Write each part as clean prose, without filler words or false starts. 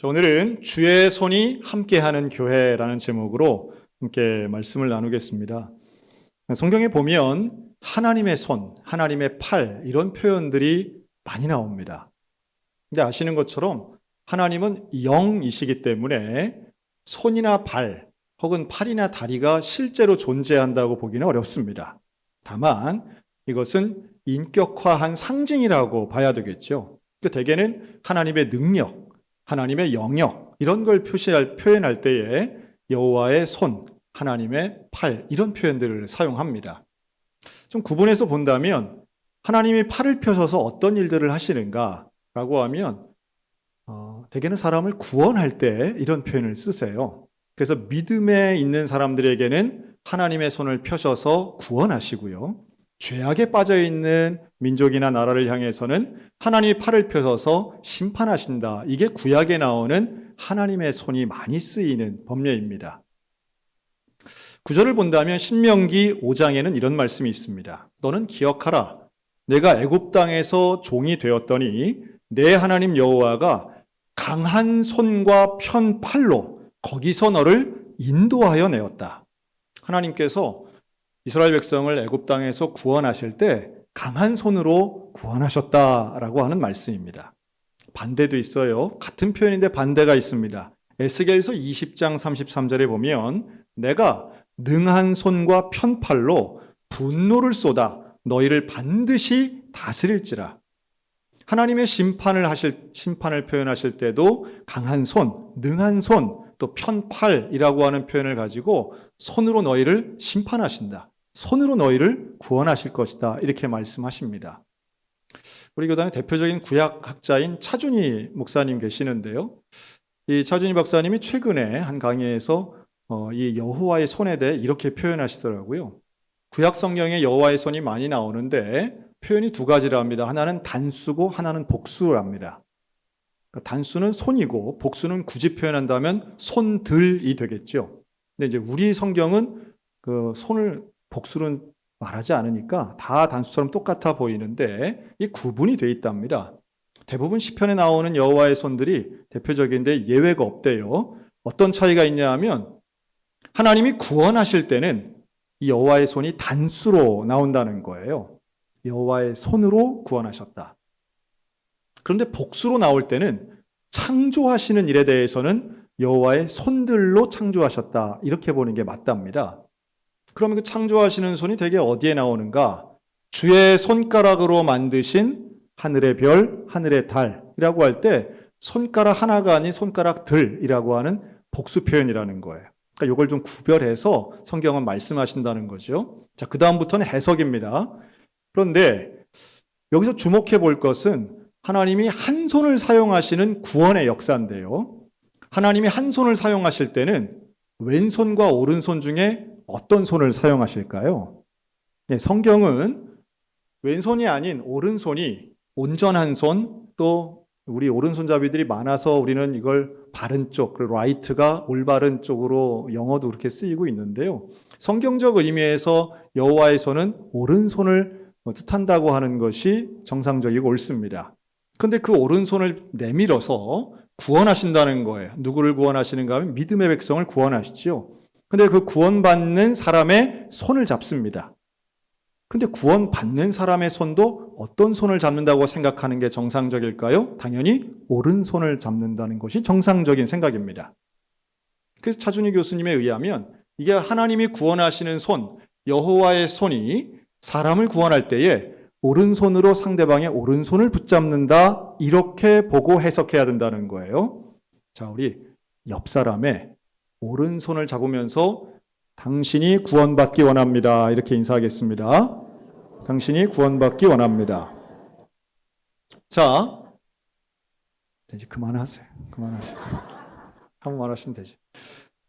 자, 오늘은 주의 손이 함께하는 교회라는 제목으로 함께 말씀을 나누겠습니다. 성경에 보면 하나님의 손, 하나님의 팔 이런 표현들이 많이 나옵니다. 근데 아시는 것처럼 하나님은 영이시기 때문에 손이나 발 혹은 팔이나 다리가 실제로 존재한다고 보기는 어렵습니다. 다만 이것은 인격화한 상징이라고 봐야 되겠죠. 대개는 하나님의 능력, 하나님의 영역 이런 걸 표현할 때에 여호와의 손, 하나님의 팔 이런 표현들을 사용합니다. 좀 구분해서 본다면 하나님이 팔을 펴셔서 어떤 일들을 하시는가라고 하면 대개는 사람을 구원할 때 이런 표현을 쓰세요. 그래서 믿음에 있는 사람들에게는 하나님의 손을 펴셔서 구원하시고요. 죄악에 빠져있는 민족이나 나라를 향해서는 하나님이 팔을 펴셔서 심판하신다. 이게 구약에 나오는 하나님의 손이 많이 쓰이는 법례입니다. 구절을 본다면 신명기 5장에는 이런 말씀이 있습니다. 너는 기억하라. 내가 애굽 땅에서 종이 되었더니 내 하나님 여호와가 강한 손과 편 팔로 거기서 너를 인도하여 내었다. 하나님께서 이스라엘 백성을 애굽 땅에서 구원하실 때 강한 손으로 구원하셨다라고 하는 말씀입니다. 반대도 있어요. 같은 표현인데 반대가 있습니다. 에스겔서 20장 33절에 보면 내가 능한 손과 편팔로 분노를 쏟아 너희를 반드시 다스릴지라. 하나님의 심판을 표현하실 때도 강한 손, 능한 손, 또 편팔이라고 하는 표현을 가지고 손으로 너희를 심판하신다. 손으로 너희를 구원하실 것이다. 이렇게 말씀하십니다. 우리 교단의 대표적인 구약학자인 차준희 목사님 계시는데요. 이 차준희 박사님이 최근에 한 강의에서 이 여호와의 손에 대해 이렇게 표현하시더라고요. 구약 성경에 여호와의 손이 많이 나오는데 표현이 두 가지랍니다. 하나는 단수고 하나는 복수랍니다. 그러니까 단수는 손이고 복수는 굳이 표현한다면 손들이 되겠죠. 근데 이제 우리 성경은 그 손을 복수는 말하지 않으니까 다 단수처럼 똑같아 보이는데 이 구분이 돼 있답니다. 대부분 시편에 나오는 여호와의 손들이 대표적인데 예외가 없대요. 어떤 차이가 있냐 하면 하나님이 구원하실 때는 이 여호와의 손이 단수로 나온다는 거예요. 여호와의 손으로 구원하셨다. 그런데 복수로 나올 때는 창조하시는 일에 대해서는 여호와의 손들로 창조하셨다. 이렇게 보는 게 맞답니다. 그러면 그 창조하시는 손이 대개 어디에 나오는가? 주의 손가락으로 만드신 하늘의 별, 하늘의 달이라고 할 때 손가락 하나가 아닌 손가락들이라고 하는 복수 표현이라는 거예요. 그러니까 이걸 좀 구별해서 성경은 말씀하신다는 거죠. 자, 그 다음부터는 해석입니다. 그런데 여기서 주목해 볼 것은 하나님이 한 손을 사용하시는 구원의 역사인데요. 하나님이 한 손을 사용하실 때는 왼손과 오른손 중에 어떤 손을 사용하실까요? 네, 성경은 왼손이 아닌 오른손이 온전한 손, 또 우리 오른손잡이들이 많아서 우리는 이걸 바른 쪽, 라이트가 올바른 쪽으로 영어도 그렇게 쓰이고 있는데요. 성경적 의미에서 여호와의 손은 오른손을 뜻한다고 하는 것이 정상적이고 옳습니다. 그런데 그 오른손을 내밀어서 구원하신다는 거예요. 누구를 구원하시는가 하면 믿음의 백성을 구원하시죠. 근데 그 구원받는 사람의 손을 잡습니다. 근데 구원받는 사람의 손도 어떤 손을 잡는다고 생각하는 게 정상적일까요? 당연히 오른손을 잡는다는 것이 정상적인 생각입니다. 그래서 차준희 교수님에 의하면 이게 하나님이 구원하시는 손, 여호와의 손이 사람을 구원할 때에 오른손으로 상대방의 오른손을 붙잡는다 이렇게 보고 해석해야 된다는 거예요. 자, 우리 옆 사람의 오른손을 잡으면서 당신이 구원받기 원합니다. 이렇게 인사하겠습니다. 당신이 구원받기 원합니다. 자, 이제 그만하세요. 한 번만 하시면 되죠.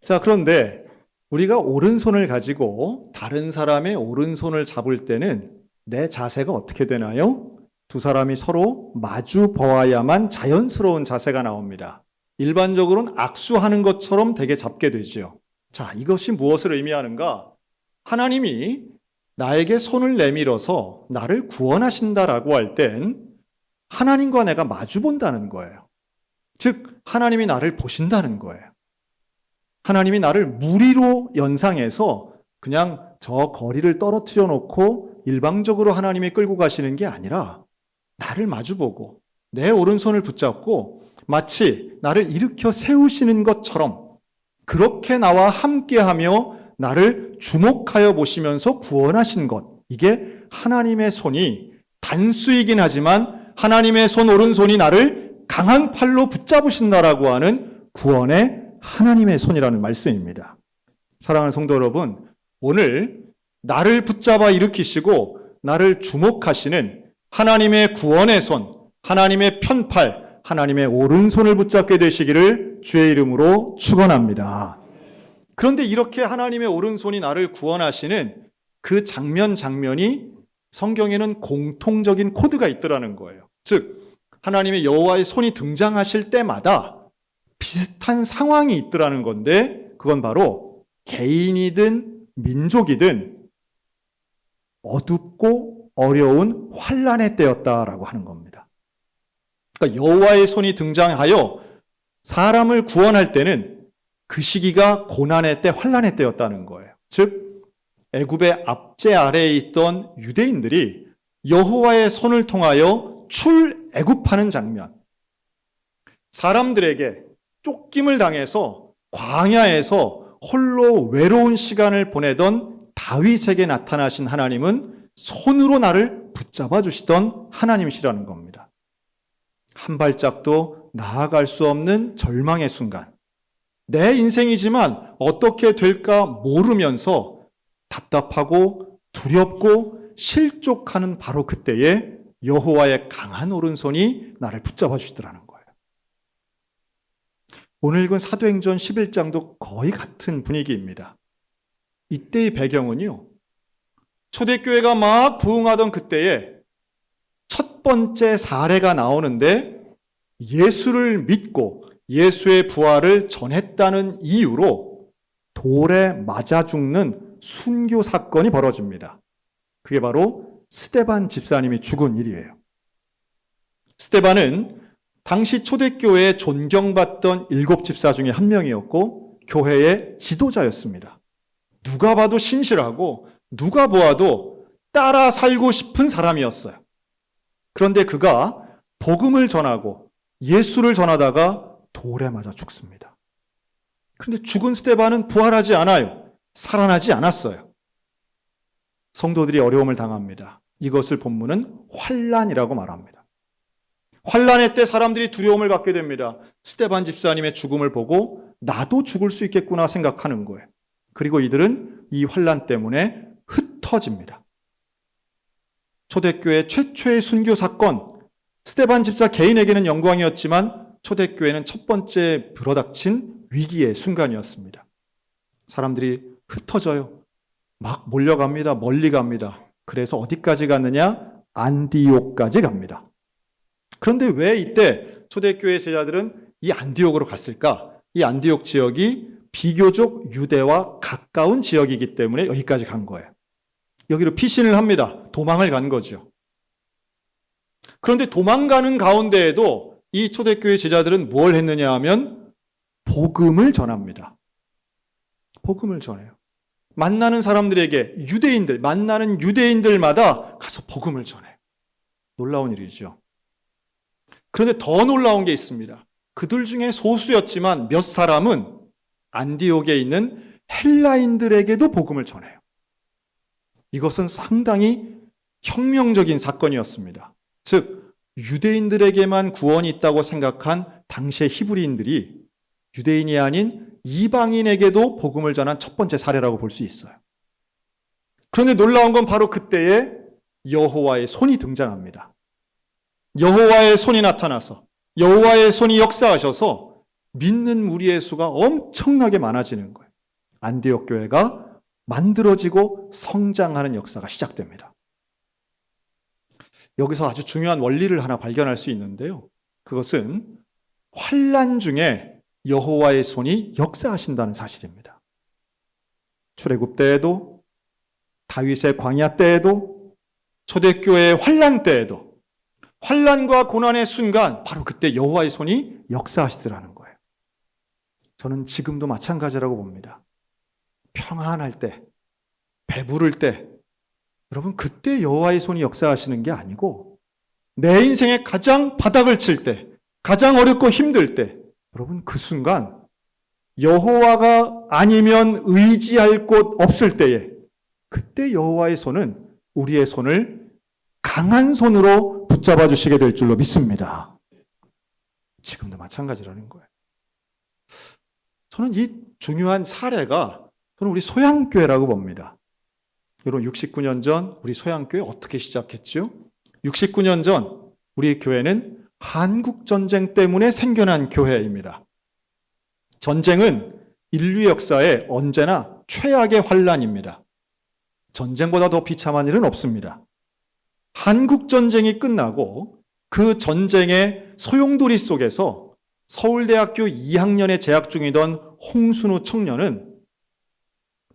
자, 그런데 우리가 오른손을 가지고 다른 사람의 오른손을 잡을 때는 내 자세가 어떻게 되나요? 두 사람이 서로 마주 보아야만 자연스러운 자세가 나옵니다. 일반적으로는 악수하는 것처럼 되게 잡게 되죠. 자, 이것이 무엇을 의미하는가? 하나님이 나에게 손을 내밀어서 나를 구원하신다라고 할 땐 하나님과 내가 마주 본다는 거예요. 즉 하나님이 나를 보신다는 거예요. 하나님이 나를 무리로 연상해서 그냥 저 거리를 떨어뜨려 놓고 일방적으로 하나님이 끌고 가시는 게 아니라 나를 마주보고 내 오른손을 붙잡고 마치 나를 일으켜 세우시는 것처럼 그렇게 나와 함께하며 나를 주목하여 보시면서 구원하신 것, 이게 하나님의 손이 단수이긴 하지만 하나님의 손 오른손이 나를 강한 팔로 붙잡으신다라고 하는 구원의 하나님의 손이라는 말씀입니다. 사랑하는 성도 여러분, 오늘 나를 붙잡아 일으키시고 나를 주목하시는 하나님의 구원의 손, 하나님의 편팔, 하나님의 오른손을 붙잡게 되시기를 주의 이름으로 축원합니다. 그런데 이렇게 하나님의 오른손이 나를 구원하시는 그 장면이 성경에는 공통적인 코드가 있더라는 거예요. 즉 하나님의 여호와의 손이 등장하실 때마다 비슷한 상황이 있더라는 건데, 그건 바로 개인이든 민족이든 어둡고 어려운 환난의 때였다라고 하는 겁니다. 그러니까 여호와의 손이 등장하여 사람을 구원할 때는 그 시기가 고난의 때, 환난의 때였다는 거예요. 즉 애굽의 압제 아래에 있던 유대인들이 여호와의 손을 통하여 출애굽하는 장면, 사람들에게 쫓김을 당해서 광야에서 홀로 외로운 시간을 보내던 다윗에게 나타나신 하나님은 손으로 나를 붙잡아 주시던 하나님이시라는 겁니다. 한 발짝도 나아갈 수 없는 절망의 순간, 내 인생이지만 어떻게 될까 모르면서 답답하고 두렵고 실족하는 바로 그때에 여호와의 강한 오른손이 나를 붙잡아 주시더라는 거예요. 오늘 읽은 사도행전 11장도 거의 같은 분위기입니다. 이때의 배경은요, 초대교회가 막 부흥하던 그때에 첫 번째 사례가 나오는데 예수를 믿고 예수의 부활을 전했다는 이유로 돌에 맞아 죽는 순교 사건이 벌어집니다. 그게 바로 스데반 집사님이 죽은 일이에요. 스데반은 당시 초대교회에 존경받던 7 집사 중에 한 명이었고 교회의 지도자였습니다. 누가 봐도 신실하고 누가 보아도 따라 살고 싶은 사람이었어요. 그런데 그가 복음을 전하고 예수를 전하다가 돌에 맞아 죽습니다. 그런데 죽은 스데반은 부활하지 않아요. 살아나지 않았어요. 성도들이 어려움을 당합니다. 이것을 본문은 환난이라고 말합니다. 환난의 때 사람들이 두려움을 갖게 됩니다. 스데반 집사님의 죽음을 보고 나도 죽을 수 있겠구나 생각하는 거예요. 그리고 이들은 이 환난 때문에 흩어집니다. 초대교회 최초의 순교 사건, 스데반 집사 개인에게는 영광이었지만 초대교회는 첫 번째 불어닥친 위기의 순간이었습니다. 사람들이 흩어져요. 막 몰려갑니다. 멀리 갑니다. 그래서 어디까지 갔느냐? 안디옥까지 갑니다. 그런데 왜 이때 초대교회 제자들은 이 안디옥으로 갔을까? 이 안디옥 지역이 비교적 유대와 가까운 지역이기 때문에 여기까지 간 거예요. 여기로 피신을 합니다. 도망을 간 거죠. 그런데 도망가는 가운데에도 이 초대교회 제자들은 뭘 했느냐 하면 복음을 전합니다. 복음을 전해요. 만나는 사람들에게 만나는 유대인들마다 가서 복음을 전해요. 놀라운 일이죠. 그런데 더 놀라운 게 있습니다. 그들 중에 소수였지만 몇 사람은 안디옥에 있는 헬라인들에게도 복음을 전해요. 이것은 상당히 혁명적인 사건이었습니다. 즉 유대인들에게만 구원이 있다고 생각한 당시의 히브리인들이 유대인이 아닌 이방인에게도 복음을 전한 첫 번째 사례라고 볼 수 있어요. 그런데 놀라운 건 바로 그때에 여호와의 손이 등장합니다. 여호와의 손이 나타나서 여호와의 손이 역사하셔서 믿는 무리의 수가 엄청나게 많아지는 거예요. 안디옥 교회가 만들어지고 성장하는 역사가 시작됩니다. 여기서 아주 중요한 원리를 하나 발견할 수 있는데요. 그것은 환난 중에 여호와의 손이 역사하신다는 사실입니다. 출애굽 때에도, 다윗의 광야 때에도, 초대교회의 환난 때에도 환난과 고난의 순간 바로 그때 여호와의 손이 역사하시더라는 거예요. 저는 지금도 마찬가지라고 봅니다. 평안할 때, 배부를 때, 여러분 그때 여호와의 손이 역사하시는 게 아니고 내 인생의 가장 바닥을 칠 때, 가장 어렵고 힘들 때, 여러분 그 순간 여호와가 아니면 의지할 곳 없을 때에 그때 여호와의 손은 우리의 손을 강한 손으로 붙잡아 주시게 될 줄로 믿습니다. 지금도 마찬가지라는 거예요. 저는 이 중요한 사례가 저는 우리 소양교회라고 봅니다. 여러분 69년 전 우리 소양교회 어떻게 시작했죠? 69년 전 우리 교회는 한국전쟁 때문에 생겨난 교회입니다. 전쟁은 인류 역사에 언제나 최악의 환란입니다. 전쟁보다 더 비참한 일은 없습니다. 한국전쟁이 끝나고 그 전쟁의 소용돌이 속에서 서울대학교 2학년에 재학 중이던 홍순우 청년은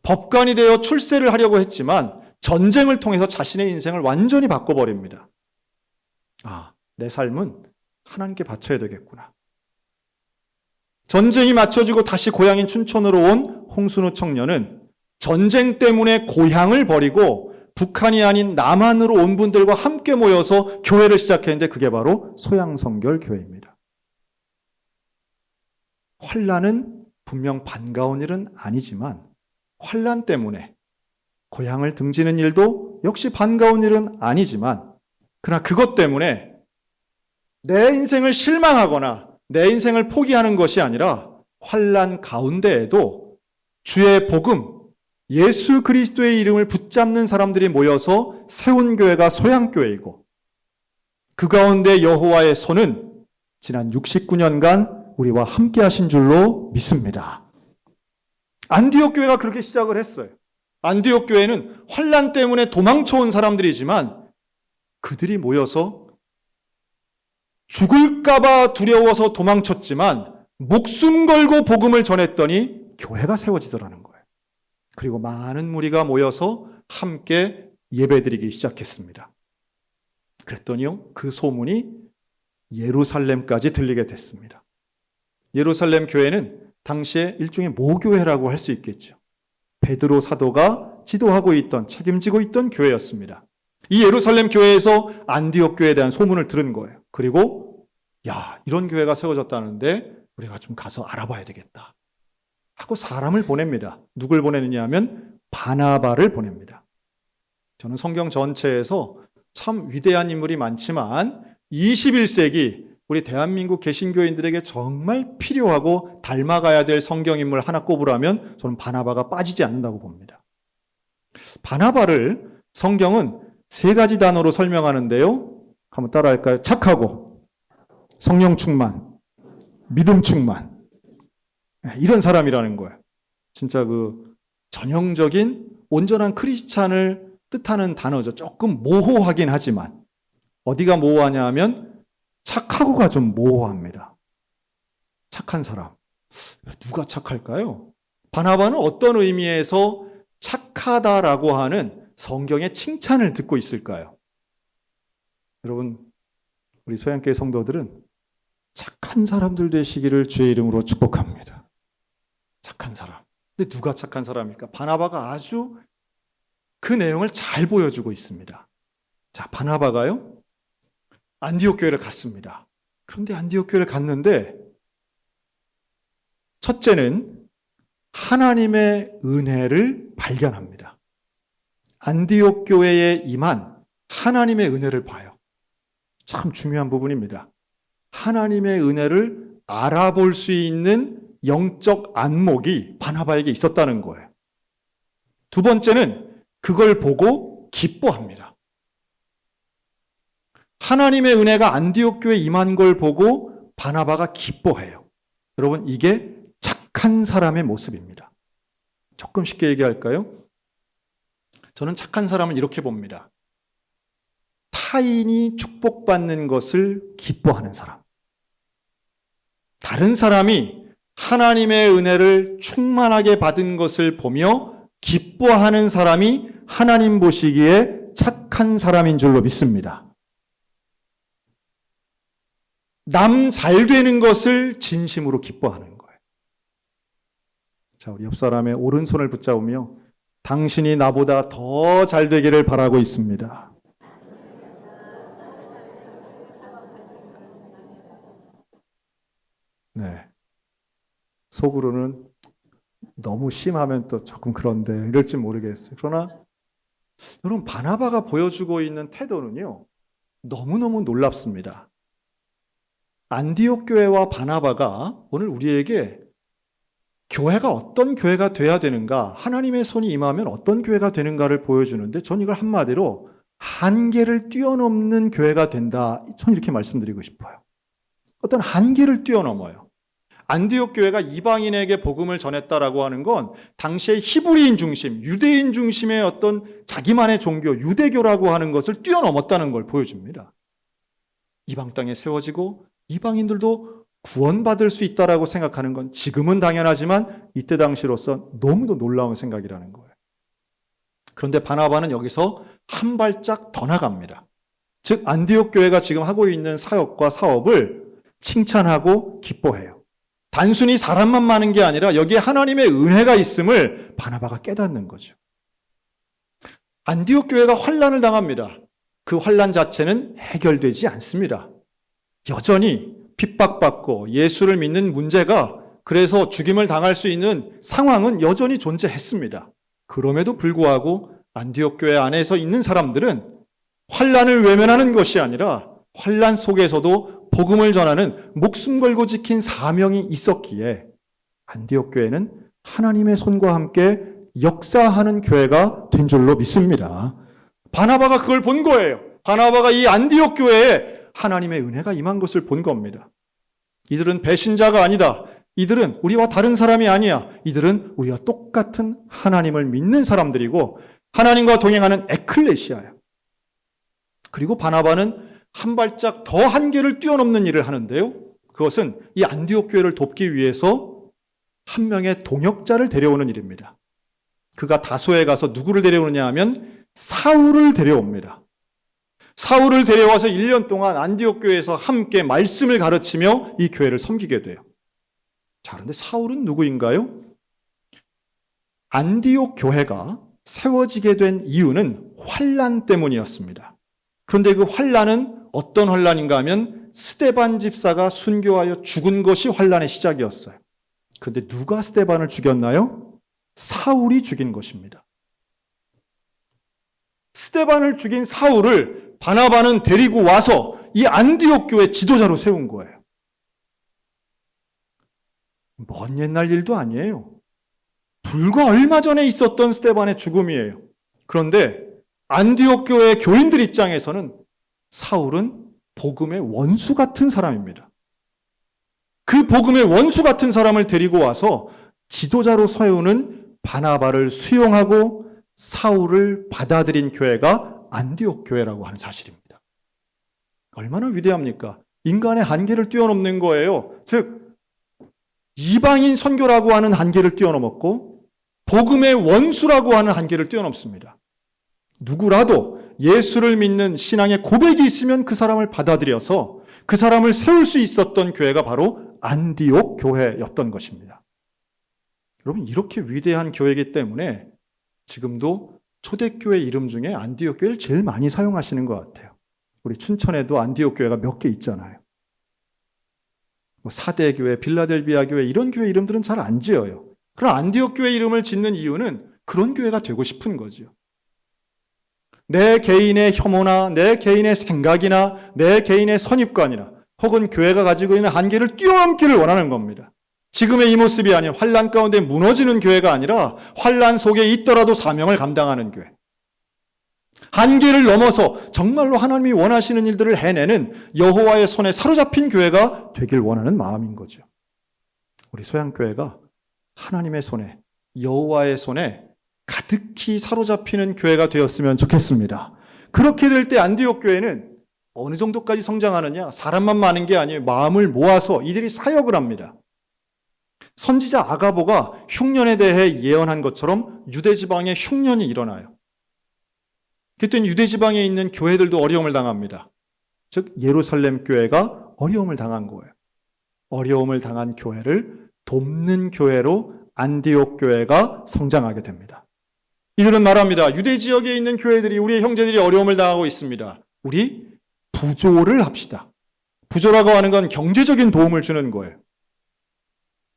법관이 되어 출세를 하려고 했지만 전쟁을 통해서 자신의 인생을 완전히 바꿔버립니다. 내 삶은 하나님께 바쳐야 되겠구나. 전쟁이 맞춰지고 다시 고향인 춘천으로 온 홍순우 청년은 전쟁 때문에 고향을 버리고 북한이 아닌 남한으로 온 분들과 함께 모여서 교회를 시작했는데 그게 바로 소양성결교회입니다. 환난은 분명 반가운 일은 아니지만 환난 때문에 고향을 등지는 일도 역시 반가운 일은 아니지만 그러나 그것 때문에 내 인생을 실망하거나 내 인생을 포기하는 것이 아니라 환난 가운데에도 주의 복음, 예수 그리스도의 이름을 붙잡는 사람들이 모여서 세운 교회가 소양교회이고 그 가운데 여호와의 손은 지난 69년간 우리와 함께 하신 줄로 믿습니다. 안디옥 교회가 그렇게 시작을 했어요. 안디옥 교회는 환난 때문에 도망쳐온 사람들이지만 그들이 모여서 죽을까봐 두려워서 도망쳤지만 목숨 걸고 복음을 전했더니 교회가 세워지더라는 거예요. 그리고 많은 무리가 모여서 함께 예배드리기 시작했습니다. 그랬더니요, 그 소문이 예루살렘까지 들리게 됐습니다. 예루살렘 교회는 당시에 일종의 모교회라고 할 수 있겠죠. 베드로 사도가 지도하고 있던, 책임지고 있던 교회였습니다. 이 예루살렘 교회에서 안디옥 교회에 대한 소문을 들은 거예요. 그리고 이런 교회가 세워졌다는데 우리가 좀 가서 알아봐야 되겠다 하고 사람을 보냅니다. 누굴 보내느냐 하면 바나바를 보냅니다. 저는 성경 전체에서 참 위대한 인물이 많지만 21세기 우리 대한민국 개신교인들에게 정말 필요하고 닮아가야 될 성경인물 하나 꼽으라면 저는 바나바가 빠지지 않는다고 봅니다. 바나바를 성경은 3가지 단어로 설명하는데요. 한번 따라할까요? 착하고, 성령 충만, 믿음 충만. 이런 사람이라는 거예요. 진짜 그 전형적인 온전한 크리스찬을 뜻하는 단어죠. 조금 모호하긴 하지만 어디가 모호하냐 하면 착하고가 좀 모호합니다. 착한 사람. 누가 착할까요? 바나바는 어떤 의미에서 착하다라고 하는 성경의 칭찬을 듣고 있을까요? 여러분, 우리 소양교회 성도들은 착한 사람들 되시기를 주의 이름으로 축복합니다. 착한 사람. 근데 누가 착한 사람입니까? 바나바가 아주 그 내용을 잘 보여주고 있습니다. 자, 바나바가요, 안디옥 교회를 갔습니다. 그런데 안디옥 교회를 갔는데 첫째는 하나님의 은혜를 발견합니다. 안디옥 교회에 임한 하나님의 은혜를 봐요. 참 중요한 부분입니다. 하나님의 은혜를 알아볼 수 있는 영적 안목이 바나바에게 있었다는 거예요. 두 번째는 그걸 보고 기뻐합니다. 하나님의 은혜가 안디옥 교회에 임한 걸 보고 바나바가 기뻐해요. 여러분, 이게 착한 사람의 모습입니다. 조금 쉽게 얘기할까요? 저는 착한 사람을 이렇게 봅니다. 타인이 축복받는 것을 기뻐하는 사람. 다른 사람이 하나님의 은혜를 충만하게 받은 것을 보며 기뻐하는 사람이 하나님 보시기에 착한 사람인 줄로 믿습니다. 남 잘 되는 것을 진심으로 기뻐하는 거예요. 자, 우리 옆 사람의 오른손을 붙잡으며 당신이 나보다 더 잘 되기를 바라고 있습니다. 네. 속으로는 너무 심하면 또 조금 그런데 이럴지 모르겠어요. 그러나 여러분, 바나바가 보여주고 있는 태도는요, 너무너무 놀랍습니다. 안디옥 교회와 바나바가 오늘 우리에게 교회가 어떤 교회가 돼야 되는가, 하나님의 손이 임하면 어떤 교회가 되는가를 보여주는데, 전 이걸 한마디로 한계를 뛰어넘는 교회가 된다, 전 이렇게 말씀드리고 싶어요. 어떤 한계를 뛰어넘어요. 안디옥 교회가 이방인에게 복음을 전했다라고 하는 건 당시의 히브리인 중심, 유대인 중심의 어떤 자기만의 종교, 유대교라고 하는 것을 뛰어넘었다는 걸 보여줍니다. 이방 땅에 세워지고 이방인들도 구원받을 수 있다라고 생각하는 건 지금은 당연하지만 이때 당시로서 너무도 놀라운 생각이라는 거예요. 그런데 바나바는 여기서 한 발짝 더 나갑니다. 즉 안디옥 교회가 지금 하고 있는 사역과 사업을 칭찬하고 기뻐해요. 단순히 사람만 많은 게 아니라 여기에 하나님의 은혜가 있음을 바나바가 깨닫는 거죠. 안디옥 교회가 환난을 당합니다. 그 환난 자체는 해결되지 않습니다. 여전히 핍박받고 예수를 믿는 문제가, 그래서 죽임을 당할 수 있는 상황은 여전히 존재했습니다. 그럼에도 불구하고 안디옥 교회 안에서 있는 사람들은 환난을 외면하는 것이 아니라 환난 속에서도 복음을 전하는 목숨 걸고 지킨 사명이 있었기에 안디옥 교회는 하나님의 손과 함께 역사하는 교회가 된 줄로 믿습니다. 바나바가 그걸 본 거예요. 바나바가 이 안디옥 교회에 하나님의 은혜가 임한 것을 본 겁니다. 이들은 배신자가 아니다. 이들은 우리와 다른 사람이 아니야. 이들은 우리와 똑같은 하나님을 믿는 사람들이고 하나님과 동행하는 에클레시아야. 그리고 바나바는 한 발짝 더 한계를 뛰어넘는 일을 하는데요. 그것은 이 안디옥 교회를 돕기 위해서 한 명의 동역자를 데려오는 일입니다. 그가 다소에 가서 누구를 데려오느냐 하면 사울을 데려옵니다. 사울을 데려와서 1년 동안 안디옥 교회에서 함께 말씀을 가르치며 이 교회를 섬기게 돼요. 자, 그런데 사울은 누구인가요? 안디옥 교회가 세워지게 된 이유는 환난 때문이었습니다. 그런데 그 환난은 어떤 환난인가 하면 스데반 집사가 순교하여 죽은 것이 환난의 시작이었어요. 그런데 누가 스데반을 죽였나요? 사울이 죽인 것입니다. 스데반을 죽인 사울을 바나바는 데리고 와서 이 안디옥 교회 지도자로 세운 거예요. 먼 옛날 일도 아니에요. 불과 얼마 전에 있었던 스데반의 죽음이에요. 그런데 안디옥 교회 교인들 입장에서는 사울은 복음의 원수 같은 사람입니다. 그 복음의 원수 같은 사람을 데리고 와서 지도자로 세우는 바나바를 수용하고 사울을 받아들인 교회가 안디옥 교회라고 하는 사실입니다. 얼마나 위대합니까? 인간의 한계를 뛰어넘는 거예요. 즉 이방인 선교라고 하는 한계를 뛰어넘었고 복음의 원수라고 하는 한계를 뛰어넘습니다. 누구라도 예수를 믿는 신앙의 고백이 있으면 그 사람을 받아들여서 그 사람을 세울 수 있었던 교회가 바로 안디옥 교회였던 것입니다. 여러분, 이렇게 위대한 교회이기 때문에 지금도 초대교회 이름 중에 안디옥 교회를 제일 많이 사용하시는 것 같아요. 우리 춘천에도 안디옥 교회가 몇 개 있잖아요. 사대교회, 빌라델비아 교회 이런 교회 이름들은 잘 안 지어요. 그럼 안디옥 교회 이름을 짓는 이유는 그런 교회가 되고 싶은 거죠. 내 개인의 혐오나 내 개인의 생각이나 내 개인의 선입관이나 혹은 교회가 가지고 있는 한계를 뛰어넘기를 원하는 겁니다. 지금의 이 모습이 아닌 환난 가운데 무너지는 교회가 아니라 환난 속에 있더라도 사명을 감당하는 교회. 한계를 넘어서 정말로 하나님이 원하시는 일들을 해내는 여호와의 손에 사로잡힌 교회가 되길 원하는 마음인 거죠. 우리 소양교회가 하나님의 손에, 여호와의 손에 가득히 사로잡히는 교회가 되었으면 좋겠습니다. 그렇게 될 때 안디옥 교회는 어느 정도까지 성장하느냐? 사람만 많은 게 아니에요. 마음을 모아서 이들이 사역을 합니다. 선지자 아가보가 흉년에 대해 예언한 것처럼 유대지방에 흉년이 일어나요. 그때는 유대지방에 있는 교회들도 어려움을 당합니다. 즉 예루살렘 교회가 어려움을 당한 거예요. 어려움을 당한 교회를 돕는 교회로 안디옥 교회가 성장하게 됩니다. 이들은 말합니다. 유대 지역에 있는 교회들이, 우리의 형제들이 어려움을 당하고 있습니다. 우리 부조를 합시다. 부조라고 하는 건 경제적인 도움을 주는 거예요.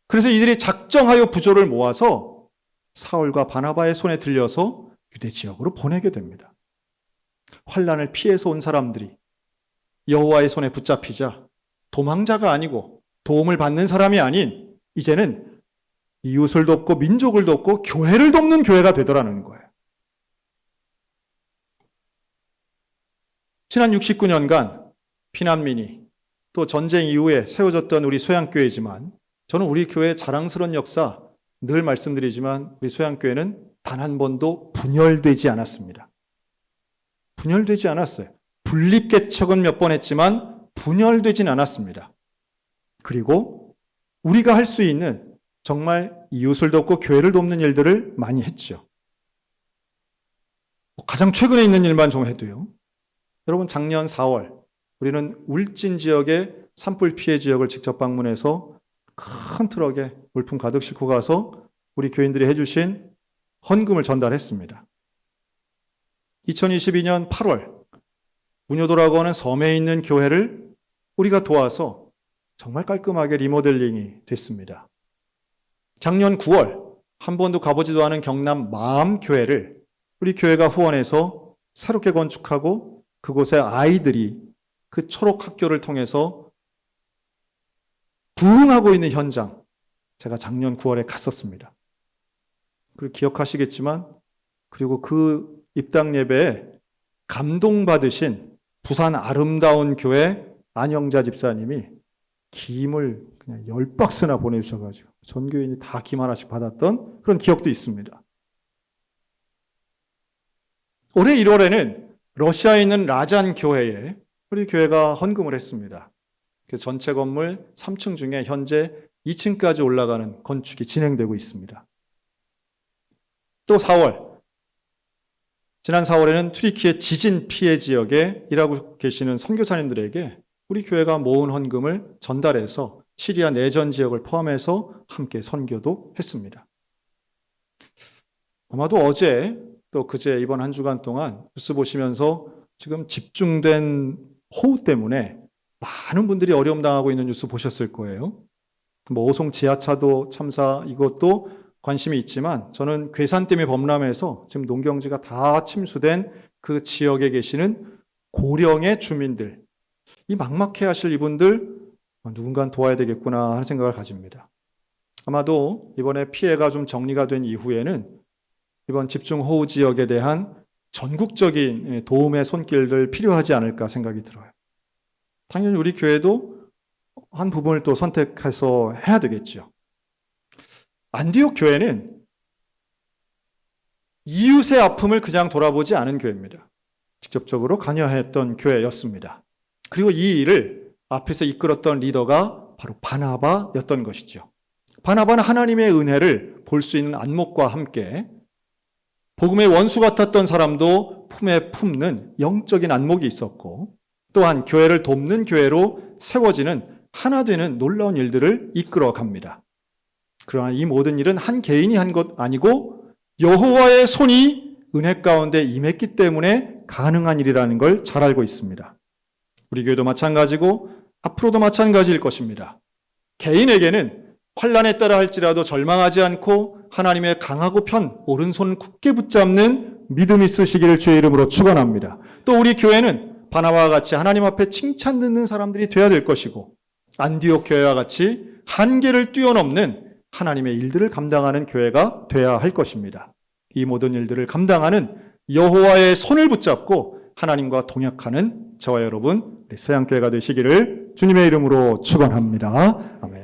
그래서 이들이 작정하여 부조를 모아서 사울과 바나바의 손에 들려서 유대 지역으로 보내게 됩니다. 환난을 피해서 온 사람들이 여호와의 손에 붙잡히자 도망자가 아니고 도움을 받는 사람이 아닌 이제는 이웃을 돕고 민족을 돕고 교회를 돕는 교회가 되더라는 거예요. 지난 69년간 피난민이 또 전쟁 이후에 세워졌던 우리 소양교회지만, 저는 우리 교회의 자랑스러운 역사 늘 말씀드리지만 우리 소양교회는 단 한 번도 분열되지 않았습니다. 분열되지 않았어요. 분립개척은 몇 번 했지만 분열되진 않았습니다. 그리고 우리가 할 수 있는 정말 이웃을 돕고 교회를 돕는 일들을 많이 했죠. 가장 최근에 있는 일만 좀 해도요. 여러분, 작년 4월 우리는 울진 지역의 산불 피해 지역을 직접 방문해서 큰 트럭에 물품 가득 싣고 가서 우리 교인들이 해주신 헌금을 전달했습니다. 2022년 8월 문효도라고 하는 섬에 있는 교회를 우리가 도와서 정말 깔끔하게 리모델링이 됐습니다. 작년 9월 한 번도 가보지도 않은 경남 마암교회를 우리 교회가 후원해서 새롭게 건축하고 그곳에 아이들이 그 초록 학교를 통해서 부흥하고 있는 현장, 제가 작년 9월에 갔었습니다. 그리고 기억하시겠지만, 그리고 그 입당 예배에 감동받으신 부산 아름다운 교회 안영자 집사님이 김을 그냥 10박스나 보내주셔가지고 전교인이 다 김 하나씩 받았던 그런 기억도 있습니다. 올해 1월에는 러시아에 있는 라잔 교회에 우리 교회가 헌금을 했습니다. 그래서 전체 건물 3층 중에 현재 2층까지 올라가는 건축이 진행되고 있습니다. 또 4월, 지난 4월에는 튀르키예 지진 피해 지역에 일하고 계시는 선교사님들에게 우리 교회가 모은 헌금을 전달해서 시리아 내전 지역을 포함해서 함께 선교도 했습니다. 아마도 어제 또 그제 이번 한 주간 동안 뉴스 보시면서 지금 집중된 호우 때문에 많은 분들이 어려움 당하고 있는 뉴스 보셨을 거예요. 오송 지하차도 참사, 이것도 관심이 있지만 저는 괴산댐이 범람해서 지금 농경지가 다 침수된 그 지역에 계시는 고령의 주민들, 이 막막해 하실 이분들 누군가 도와야 되겠구나 하는 생각을 가집니다. 아마도 이번에 피해가 좀 정리가 된 이후에는 이번 집중호우 지역에 대한 전국적인 도움의 손길들 필요하지 않을까 생각이 들어요. 당연히 우리 교회도 한 부분을 또 선택해서 해야 되겠죠. 안디옥 교회는 이웃의 아픔을 그냥 돌아보지 않은 교회입니다. 직접적으로 관여했던 교회였습니다. 그리고 이 일을 앞에서 이끌었던 리더가 바로 바나바였던 것이죠. 바나바는 하나님의 은혜를 볼 수 있는 안목과 함께 복음의 원수 같았던 사람도 품에 품는 영적인 안목이 있었고, 또한 교회를 돕는 교회로 세워지는 하나 되는 놀라운 일들을 이끌어 갑니다. 그러나 이 모든 일은 한 개인이 한 것 아니고 여호와의 손이 은혜 가운데 임했기 때문에 가능한 일이라는 걸 잘 알고 있습니다. 우리 교회도 마찬가지고 앞으로도 마찬가지일 것입니다. 개인에게는 환난에 따라 할지라도 절망하지 않고 하나님의 강하고 편 오른손 굳게 붙잡는 믿음 있으시기를 주의 이름으로 축원합니다. 또 우리 교회는 바나바와 같이 하나님 앞에 칭찬 듣는 사람들이 되어야 될 것이고, 안디옥 교회와 같이 한계를 뛰어넘는 하나님의 일들을 감당하는 교회가 되어야 할 것입니다. 이 모든 일들을 감당하는 여호와의 손을 붙잡고 하나님과 동역하는 저와 여러분, 서양교회가 되시기를 주님의 이름으로 축원합니다. 아멘.